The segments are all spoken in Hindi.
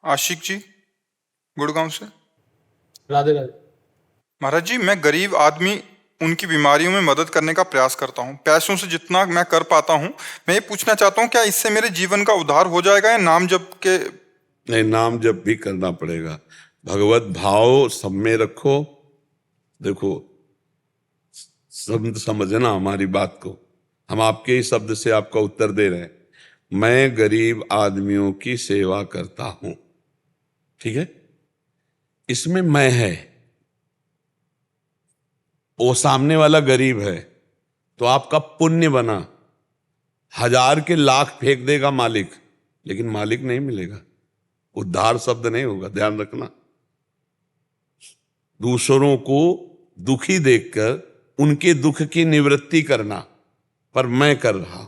आशिक जी, गुड़गांव से। राधे राधे। महाराज जी, मैं गरीब आदमी उनकी बीमारियों में मदद करने का प्रयास करता हूँ, पैसों से जितना मैं कर पाता हूँ। मैं ये पूछना चाहता हूँ, क्या इससे मेरे जीवन का उद्धार हो जाएगा या नाम जप के? नहीं, नाम जप भी करना पड़ेगा। भगवत भाव सब में रखो। देखो, सब समझना हमारी बात को। हम आपके ही शब्द से आपका उत्तर दे रहे हैं। मैं गरीब आदमियों की सेवा करता हूं, ठीक है? इसमें मैं है, वो सामने वाला गरीब है, तो आपका पुण्य बना। 1000 के लाख फेंक देगा मालिक, लेकिन मालिक नहीं मिलेगा, उद्धार शब्द नहीं होगा, ध्यान रखना। दूसरों को दुखी देखकर उनके दुख की निवृत्ति करना, पर मैं कर रहा हूं।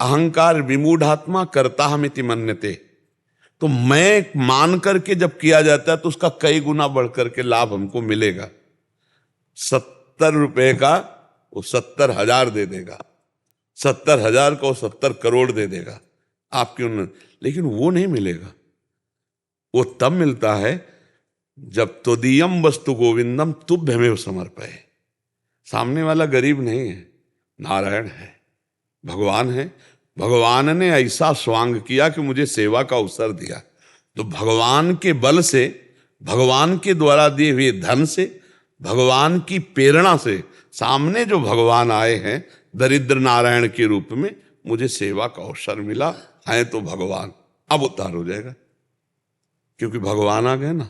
अहंकार विमूढ़ात्मा करता हमिति मन्यते। तो मैं मान करके जब किया जाता है तो उसका कई गुना बढ़ करके लाभ हमको मिलेगा। 70 रुपए का वो 70,000 दे देगा, 70,000 को 70 करोड़ दे देगा आपकी उन्नति। लेकिन वो नहीं मिलेगा। वो तब मिलता है जब तोदीयम वस्तु गोविंदम तुभ्यमेव समर्पये। सामने वाला गरीब नहीं है, नारायण है, भगवान है। भगवान ने ऐसा स्वांग किया कि मुझे सेवा का अवसर दिया। तो भगवान के बल से, भगवान के द्वारा दिए हुए धन से, भगवान की प्रेरणा से सामने जो भगवान आए हैं दरिद्र नारायण के रूप में, मुझे सेवा का अवसर मिला है। तो भगवान अब उद्धार हो जाएगा, क्योंकि भगवान आ गए ना।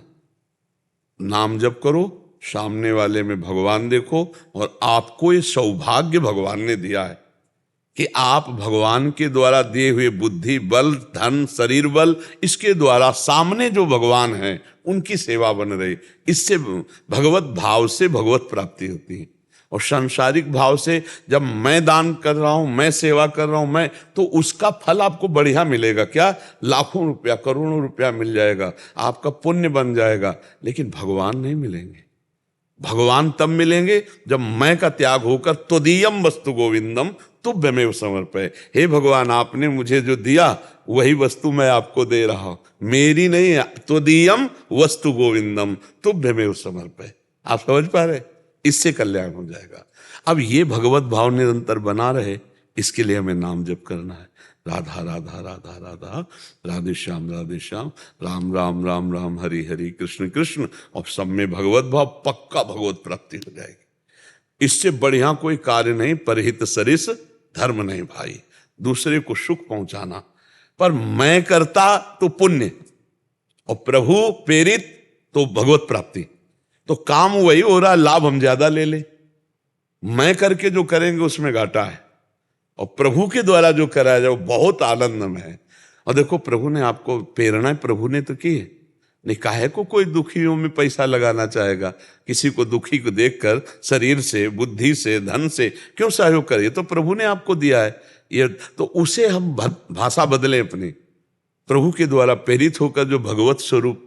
नाम जप करो, सामने वाले में भगवान देखो, और आपको ये सौभाग्य भगवान ने दिया है कि आप भगवान के द्वारा दिए हुए बुद्धि बल, धन, शरीर बल, इसके द्वारा सामने जो भगवान हैं उनकी सेवा बन रही। इससे भगवत भाव से भगवत प्राप्ति होती है। और सांसारिक भाव से जब मैं दान कर रहा हूं, मैं सेवा कर रहा हूं, मैं, तो उसका फल आपको बढ़िया मिलेगा। क्या? लाखों रुपया, करोड़ों रुपया मिल जाएगा, आपका पुण्य बन जाएगा। लेकिन भगवान नहीं मिलेंगे। भगवान तब मिलेंगे जब मैं का त्याग होकर त्वदीयम वस्तु गोविंदम तुभ्यमेव समर्पये। हे भगवान, आपने मुझे जो दिया वही वस्तु मैं आपको दे रहा हूं, मेरी नहीं है। त्वदीयम वस्तु गोविंदम तुभ्यमेव समर्पये। आप समझ पा रहे? इससे कल्याण हो जाएगा। अब ये भगवत भाव निरंतर बना रहे, इसके लिए हमें नाम जप करना है। राधा राधा राधा राधा, राधे श्याम राम राम राम राम, हरि हरि, कृष्ण कृष्ण। और सब में भगवत भाव, पक्का भगवत प्राप्ति हो जाएगी। इससे बढ़िया कोई कार्य नहीं। परहित सरिस धर्म नहीं भाई, दूसरे को सुख पहुंचाना। पर मैं करता तो पुण्य, और प्रभु प्रेरित तो भगवत प्राप्ति। तो काम वही हो रहा, लाभ हम ज्यादा ले ले। मैं करके जो करेंगे उसमें घाटा है, और प्रभु के द्वारा जो कराया जाए वो बहुत आनंदमय है। और देखो, प्रभु ने आपको प्रेरणा, प्रभु ने तो की है। नहीं, काहे को कोई दुखियों में पैसा लगाना चाहेगा? किसी को दुखी को देखकर शरीर से, बुद्धि से, धन से क्यों सहयोग करे? तो प्रभु ने आपको दिया है ये, तो उसे हम भाषा बदलें अपनी। प्रभु के द्वारा प्रेरित होकर जो भगवत स्वरूप,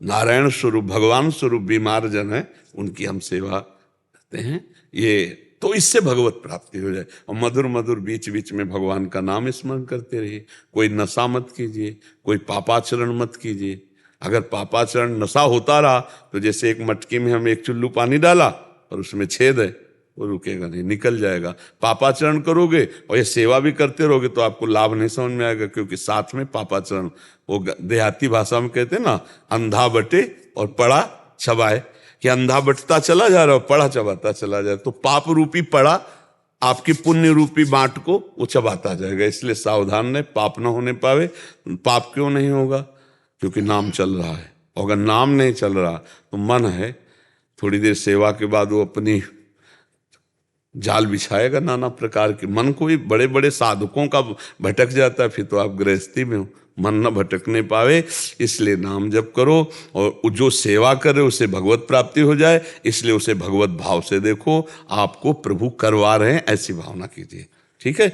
नारायण स्वरूप, भगवान स्वरूप बीमार जन है, उनकी हम सेवा करते हैं। ये तो इससे भगवत प्राप्ति हो जाए। और मधुर मधुर बीच बीच में भगवान का नाम स्मरण करते रहिए। कोई नशा मत कीजिए, कोई पापाचरण मत कीजिए। अगर पापाचरण नशा होता रहा तो जैसे एक मटकी में हम एक चुल्लू पानी डाला और उसमें छेद है, वो रुकेगा नहीं, निकल जाएगा। पापाचरण करोगे और ये सेवा भी करते रहोगे तो आपको लाभ नहीं समझ में आएगा, क्योंकि साथ में पापाचरण, वो देहाती भाषा में कहते हैं ना, अंधा बटे और पड़ा चबाए। कि अंधा बटता चला जा रहा है, पड़ा चबाता चला जाए, तो पाप रूपी पड़ा आपकी पुण्य रूपी बांट को वो चबाता जाएगा। इसलिए सावधान रहे, पाप ना होने पावे। पाप क्यों नहीं होगा? क्योंकि नाम चल रहा है। और अगर नाम नहीं चल रहा तो मन है, थोड़ी देर सेवा के बाद वो अपनी जाल बिछाएगा नाना प्रकार के। मन को भी बड़े बड़े साधकों का भटक जाता है, फिर तो आप गृहस्थी में हो, मन न भटकने पावे। इसलिए नाम जप करो, और जो सेवा करे उसे भगवत प्राप्ति हो जाए, इसलिए उसे भगवत भाव से देखो। आपको प्रभु करवा रहे हैं, ऐसी भावना कीजिए। ठीक है?